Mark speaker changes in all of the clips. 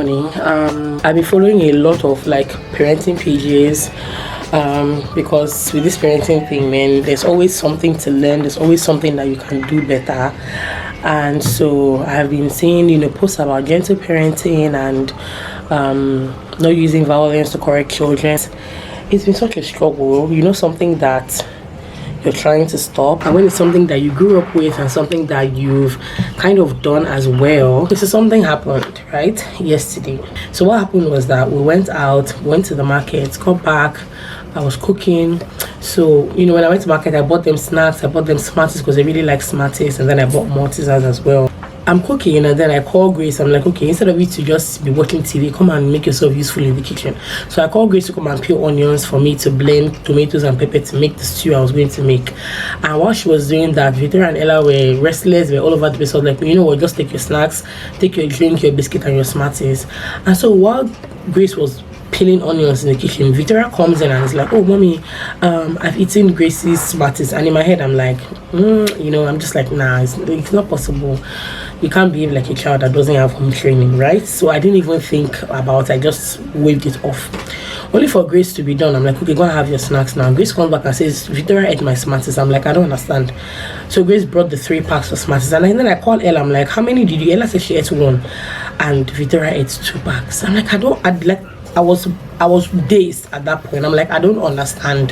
Speaker 1: morning. I've been following a lot of like parenting pages, because with this parenting thing, man, there's always something to learn, there's always something that you can do better. And so I've been seeing, you know, posts about gentle parenting and not using violence to correct children. It's been such a struggle, you know, something that you're trying to stop, and when it's something that you grew up with and something that you've kind of done as well. So something happened right yesterday. So what happened was that we went to the market, got back, I was cooking. So, you know, when I went to market, I bought them snacks, I bought them Smarties because they really like Smarties, and then I bought Maltesers as well. I'm cooking and then I call Grace. I'm like, okay, instead of you to just be watching TV, come and make yourself useful in the kitchen. So I called Grace to come and peel onions for me to blend tomatoes and pepper to make the stew I was going to make. And while she was doing that, Victoria and Ella were restless, were all over the place. I was like, you know what, just take your snacks, take your drink, your biscuit and your Smarties. And so while Grace was peeling onions in the kitchen, Victoria comes in and is like, oh mommy, I've eaten Grace's Smarties. And in my head I'm like, you know, I'm just like, nah, it's not possible. You can't behave like a child that doesn't have home training, right? So I didn't even think about it. I just waved it off, only for Grace to be done. I'm like, okay, go and have your snacks now. Grace comes back and says, Victoria ate my Smarties. I'm like, I don't understand. So Grace brought the 3 packs of Smarties, and then I called Ella. I'm like, how many did you? Ella said she ate 1 and Victoria ate 2 packs. I'm like, I was dazed at that point. I'm like, I don't understand.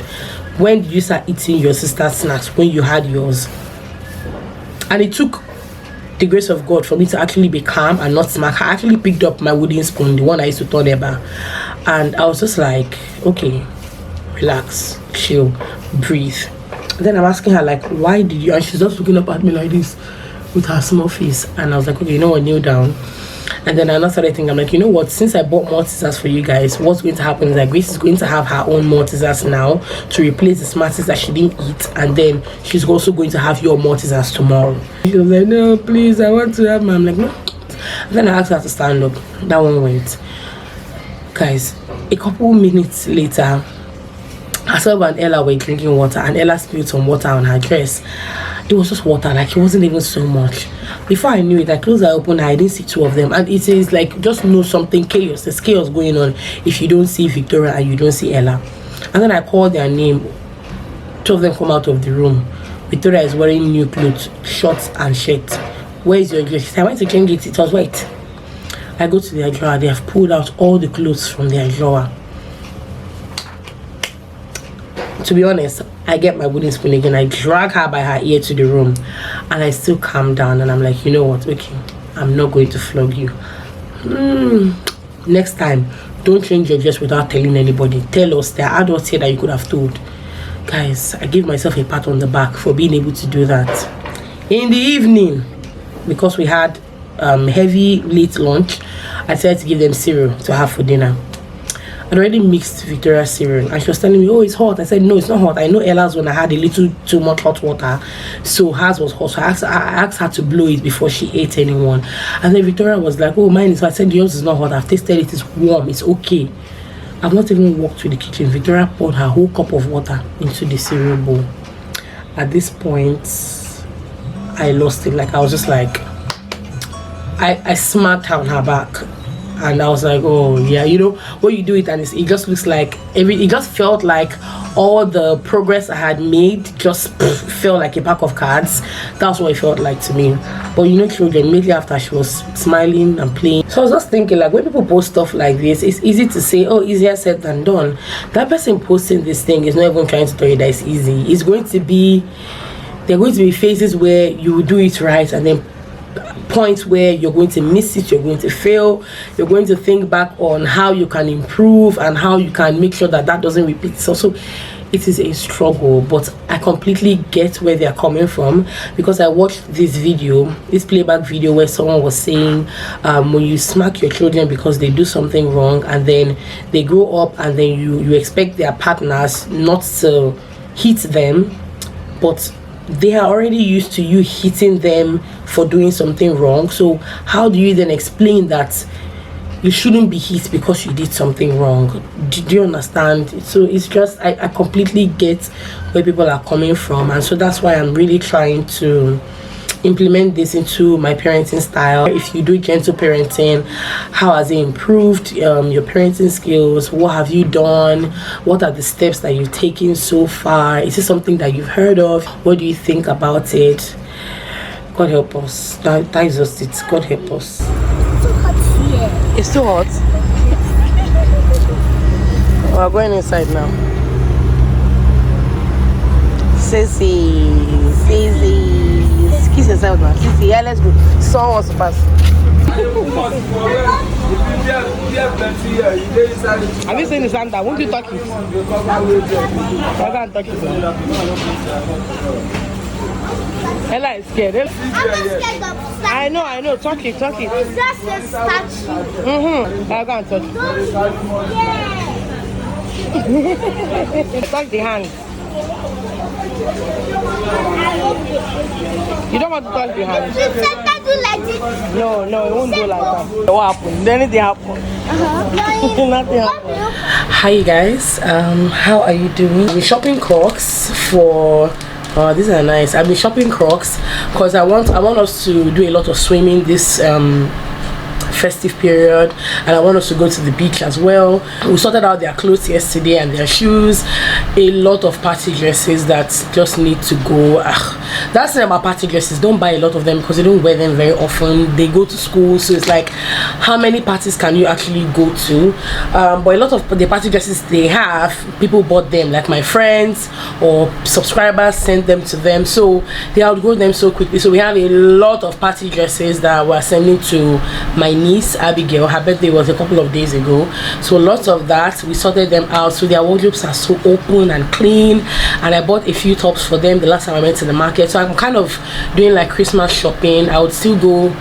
Speaker 1: When did you start eating your sister's snacks when you had yours? And it took the grace of God for me to actually be calm and not smack. I actually picked up my wooden spoon, the one I used to turn about, and I was just like, okay, relax, chill, breathe. Then I'm asking her like, why did you? And she's just looking up at me like this with her small face. And I was like, okay, you know what, kneel down. And then I started thinking, I'm like, you know what, since I bought Maltesers for you guys, what's going to happen is that Grace is going to have her own Maltesers now to replace the Smarties that she didn't eat, and then she's also going to have your Maltesers tomorrow. She was like, no, please, I want to have my. I'm like, no. And then I asked her to stand up. That one went. Guys, a couple minutes later, herself and Ella were drinking water, and Ella spilled some water on her dress. It was just water, like it wasn't even so much. Before I knew it, I closed, I opened, I didn't see 2 of them. And it is like, just know something, chaos. There's chaos going on if you don't see Victoria and you don't see Ella. And then I called their name. 2 of them come out of the room. Victoria is wearing new clothes, shorts and shirt. Where is your dress? She said, I went to change it, it was wet. I go to their drawer, they have pulled out all the clothes from their drawer. To be honest, I get my wooden spoon again, I drag her by her ear to the room, and I still calm down, and I'm like, you know what, okay, I'm not going to flog you. Next time, don't change your dress without telling anybody. Tell us. There are adults here that you could have told. Guys, I give myself a pat on the back for being able to do that. In the evening, because we had heavy late lunch, I decided to give them cereal to have for dinner. I'd already mixed Victoria's cereal, and she was telling me, oh, it's hot. I said, no, it's not hot. I know Ella's when I had a little too much hot water, so hers was hot. So I asked her to blow it before she ate anyone. And then Victoria was like, oh, mine is hot. I said, yours is not hot. I've tasted it. It's warm. It's okay. I've not even walked to the kitchen. Victoria poured her whole cup of water into the cereal bowl. At this point, I lost it. Like, I was just like, I smacked her on her back. And I was like, oh yeah, you know, when you do it and it just looks like it just felt like all the progress I had made just felt like a pack of cards. That's what it felt like to me. But you know, children, immediately after, she was smiling and playing. So I was just thinking, like, when people post stuff like this, it's easy to say, oh, easier said than done. That person posting this thing is not even trying to tell you that it's easy. It's going to be, there are going to be phases where you will do it right, and then points where you're going to miss it, you're going to fail, you're going to think back on how you can improve and how you can make sure that that doesn't repeat itself. So it is a struggle, but I completely get where they're coming from, because I watched this playback video where someone was saying when you smack your children because they do something wrong, and then they grow up and then you expect their partners not to hit them, but they are already used to you hitting them for doing something wrong. So how do you then explain that you shouldn't be hit because you did something wrong? Do you understand? So it's just, I completely get where people are coming from, and so that's why I'm really trying to implement this into my parenting style. If you do gentle parenting, how has it improved your parenting skills? What have you done? What are the steps that you've taken so far? Is it something that you've heard of? What do you think about it? God help us. That is just it. God help us.
Speaker 2: It's too hot here.
Speaker 1: It's too hot. We're going inside now. Sissy. Kiss yourself now. Sissy, yeah, let's go. Someone wants to pass. Have you seen the Santa? Won't you touch it? I can't touch it. Ella is scared.
Speaker 2: I'm not scared of statue.
Speaker 1: I know. Touch it.
Speaker 2: It's just a statue.
Speaker 1: I can't touch it. Touch the hand. You don't want to touch the hand.
Speaker 2: Did Santa do like this?
Speaker 1: No, it won't go like that. What happened? Anything happened? Nothing happened. Hi you guys, how are you doing? I've been shopping Crocs for these are nice. I've been shopping Crocs because I want us to do a lot of swimming this festive period, and I want us to go to the beach as well. We sorted out their clothes yesterday and their shoes, a lot of party dresses that just need to go. That's the thing about party dresses, don't buy a lot of them because they don't wear them very often. They go to school, so it's like, how many parties can you actually go to? But a lot of the party dresses they have, people bought them, like my friends or subscribers sent them to them, so they outgrow them so quickly. So we have a lot of party dresses that we're sending to my niece Abigail. Her birthday was a couple of days ago, so lots of that. We sorted them out, so their wardrobes are so open and clean, and I bought a few tops for them the last time I went to the market. So I'm kind of doing like Christmas shopping. I would still go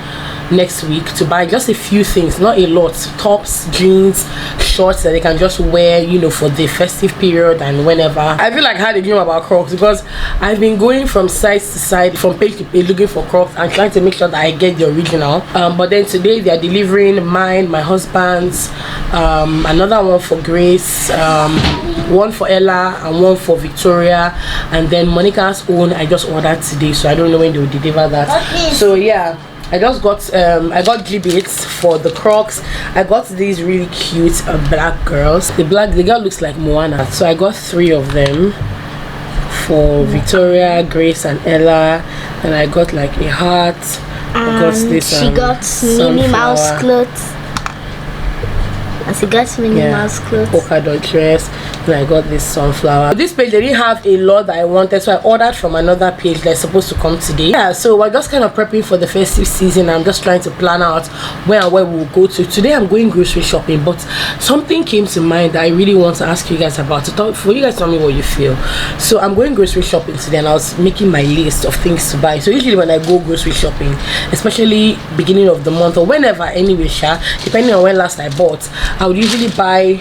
Speaker 1: next week to buy just a few things, not a lot, tops, jeans, shorts that they can just wear, you know, for the festive period and whenever. I feel like I had a dream about Crocs because I've been going from side to side, from page to page, looking for Crocs and trying to make sure that I get the original. But then today they are delivering mine, my husband's, another one for Grace, one for Ella and one for Victoria, and then Monica's own I just ordered today, so I don't know when they will deliver that. So yeah, I just got I got G-bits for the Crocs. I got these really cute black girls. The girl looks like Moana, so I got 3 of them for Victoria, Grace and Ella, and I got like a heart. I got this,
Speaker 2: she got Minnie Mouse clothes. And she got Minnie Mouse clothes.
Speaker 1: Polka dot dress. And I got this sunflower. This page they didn't have a lot that I wanted, so I ordered from another page that's supposed to come today. Yeah, so we're just kind of prepping for the festive season. I'm just trying to plan out where we'll go to. Today I'm going grocery shopping, but something came to mind that I really want to ask you guys about. For you guys, tell me what you feel. So I'm going grocery shopping today, and I was making my list of things to buy. So usually when I go grocery shopping, especially beginning of the month or whenever, anyway, depending on when last I bought, I would usually buy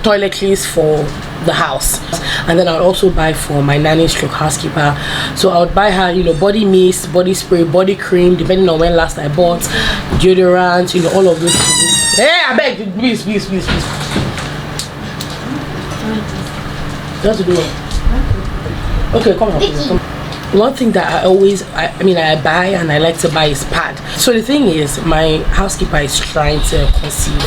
Speaker 1: toiletries for the house, and then I would also buy for my nanny stroke housekeeper. So I would buy her, you know, body mist, body spray, body cream, depending on when last I bought, deodorant, you know, all of those things. Hey, I beg you, please. Just do it. Okay, come on. One thing that I buy and I like to buy is pad. So the thing is, my housekeeper is trying to conceive,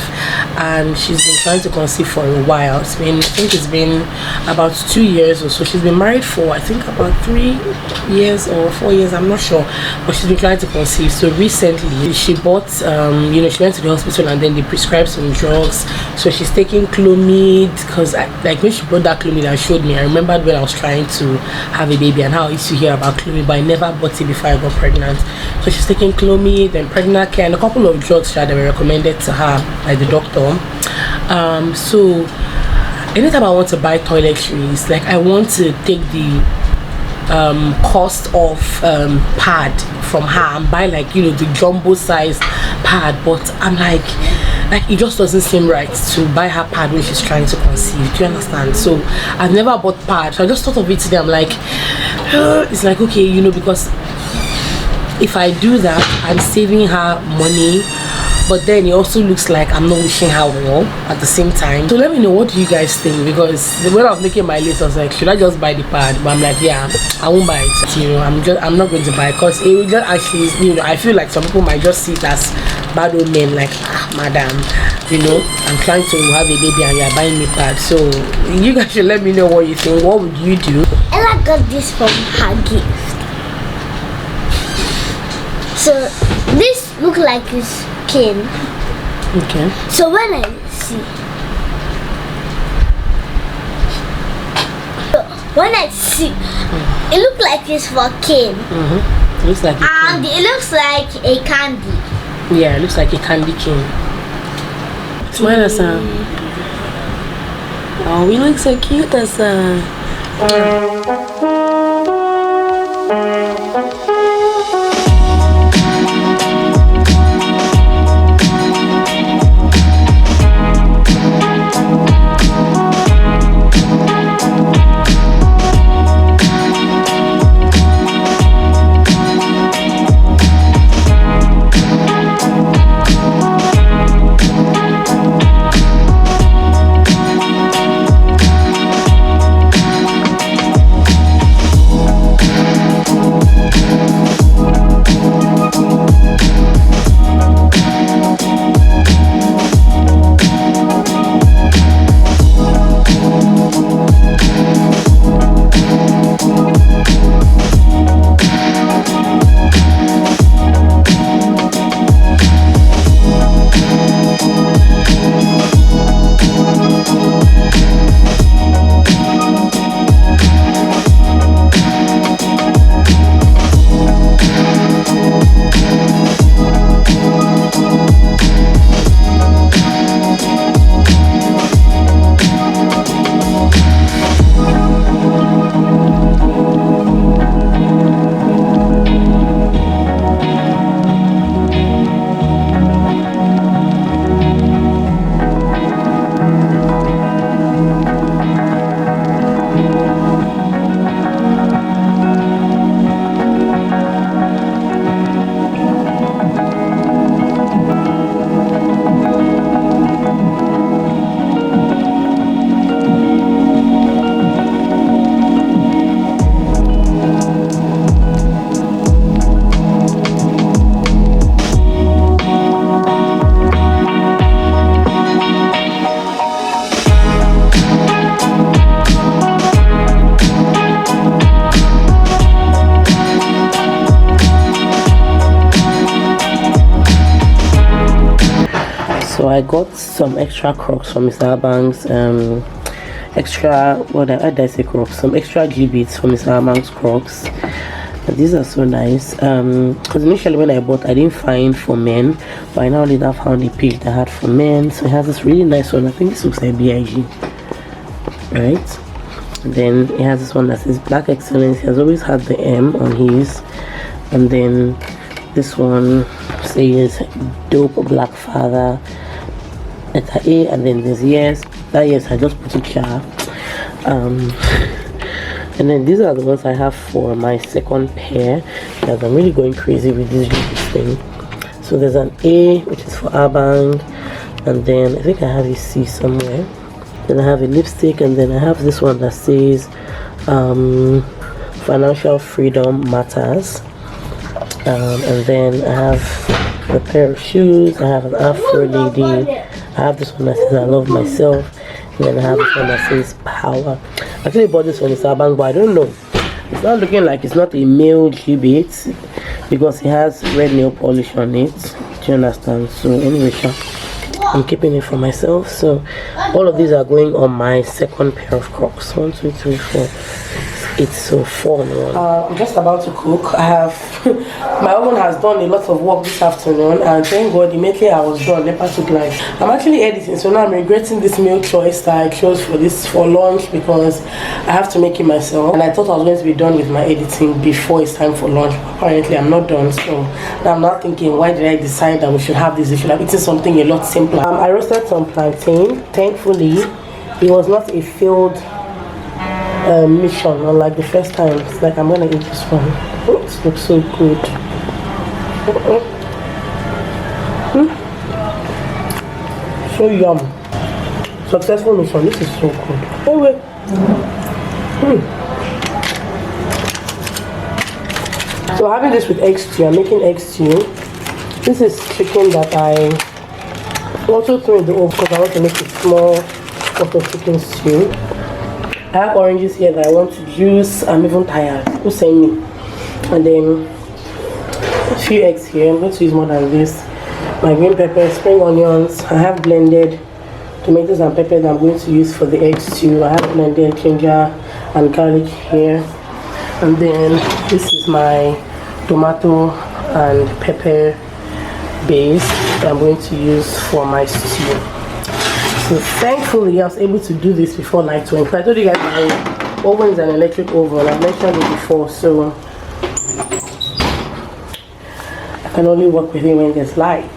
Speaker 1: and she's been trying to conceive for a while. I think it's been about 2 years or so. She's been married for I think about 3 years or 4 years, I'm not sure, but she's been trying to conceive. So recently she bought she went to the hospital and then they prescribed some drugs. So she's taking Clomid, because like when she brought that Clomid and showed me, I remembered when I was trying to have a baby and how I used to hear about Clomid, but I never bought it before I got pregnant. So she's taking Clomid and pregnant care and a couple of drugs that were recommended to her by the doctor. So anytime I want to buy toiletries, like I want to take the cost of pad from her and buy, like, you know, the jumbo size pad, but I'm like it just doesn't seem right to buy her pad when she's trying to conceive. Do you understand? So I've never bought pad, so I just thought of it today. I'm like, it's like, okay, you know, because if I do that, I'm saving her money, but then it also looks like I'm not wishing her well at the same time. So let me know, what do you guys think? Because when I was making my list, I was like, should I just buy the pad? But I'm like, yeah, I won't buy it. You know, I'm not going to buy it, because it will just actually, you know, I feel like some people might just see it as bad old men, like, madam, you know, I'm trying to have a baby and you're buying me pad. So you guys should let me know what you think. What would you do?
Speaker 2: Ella got this from her gift. So this look like it's cane.
Speaker 1: Okay.
Speaker 2: So when I see, it look like it's for cane.
Speaker 1: It looks like
Speaker 2: and it looks like a candy.
Speaker 1: Yeah, it looks like a candy cane. Smile, Asa. Oh, we look so cute, Asa. So I got some extra Crocs from Mr. Abang's extra, what did I say, Crocs? Some extra G-beats from Mr. Abang's Crocs. And these are so nice. Because initially when I bought, I didn't find for men, but I now later found a page that had for men. So it has this really nice one. I think this looks like BIG, right? And then it has this one that says Black Excellence. He has always had the M on his. And then this one says Dope Black Father, letter A, and then there's yes. That yes, I just put it here. And then these are the ones I have for my second pair, because I'm really going crazy with this thing. So there's an A, which is for Abang, and then I think I have a C somewhere. Then I have a lipstick, and then I have this one that says Financial Freedom Matters. And then I have a pair of shoes. I have an Afro Lady. I have this one that says I Love Myself. And then I have this one that says Power. I actually bought this one in Sabang, but I don't know. It's not looking like it's not a male G-bait because it has red nail polish on it. Do you understand? So anyway, I'm keeping it for myself. So all of these are going on my second pair of Crocs. 1, 2, 3, 4. It's so fun. I'm just about to cook. I have my oven has done a lot of work this afternoon, and thank God immediately I was done, NEPA took life. I'm actually editing, so now I'm regretting this meal choice that I chose for lunch, because I have to make it myself, and I thought I was going to be done with my editing before it's time for lunch. Apparently I'm not done, so now I'm not thinking, why did I decide that we should have this? We should have eaten something a lot simpler. I roasted some plantain. Thankfully it was not a failed mission, unlike the first time. It's like I'm gonna eat this one. Oh, it looks so good. So yum. Successful mission. This is so good. Anyway. So having this with egg stew, I'm making egg stew. This is chicken that I also threw in the oven because I want to make a small pot of chicken stew. I have oranges here that I want to juice. I'm even tired. Who sent me? And then a few eggs here. I'm going to use more than this. My green pepper, spring onions. I have blended tomatoes and pepper that I'm going to use for the egg stew. I have blended ginger and garlic here. And then this is my tomato and pepper base that I'm going to use for my stew. So thankfully I was able to do this before light went. I told you guys my oven is an electric oven. I mentioned it before, so I can only work with it when there's light.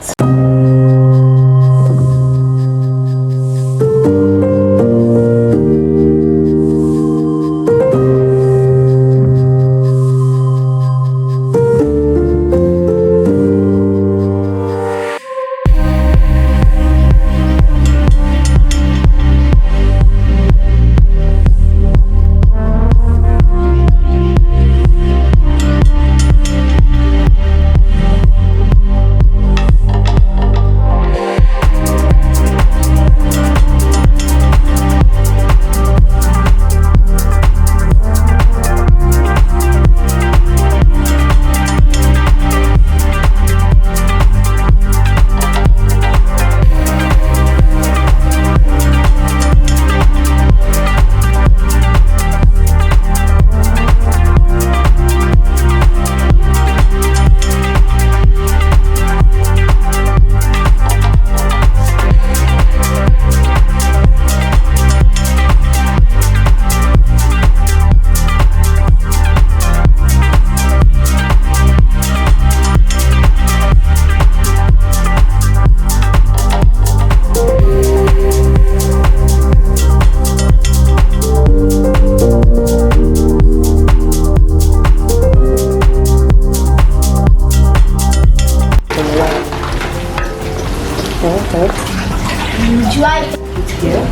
Speaker 2: Dry
Speaker 1: it here.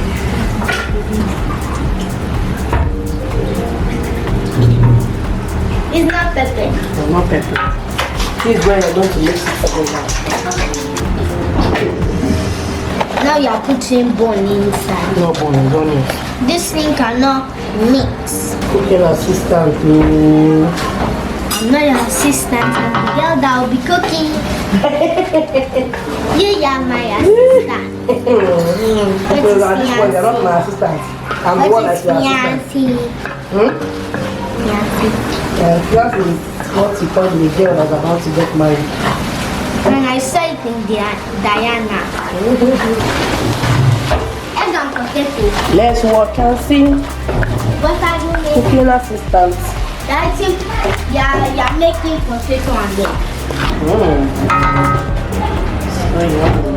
Speaker 2: It's not pepper.
Speaker 1: No, not pepper. This is where you're going to mix it together.
Speaker 2: Now you are putting bone inside.
Speaker 1: No bone, don't mix.
Speaker 2: This thing cannot mix.
Speaker 1: Cooking assistant, no.
Speaker 2: I'm not your assistant. I'm the girl that will be cooking. You are my assistant.
Speaker 1: Because at this point, you're not my assistant. I'm the one that's your assistant. Fiancé is what you call the girl that's about to get married.
Speaker 2: And I saw it in Diana. Egg and potato.
Speaker 1: Let's watch and see.
Speaker 2: What are you making?
Speaker 1: Cooking assistant.
Speaker 2: You're making potato and egg.
Speaker 1: So yummy.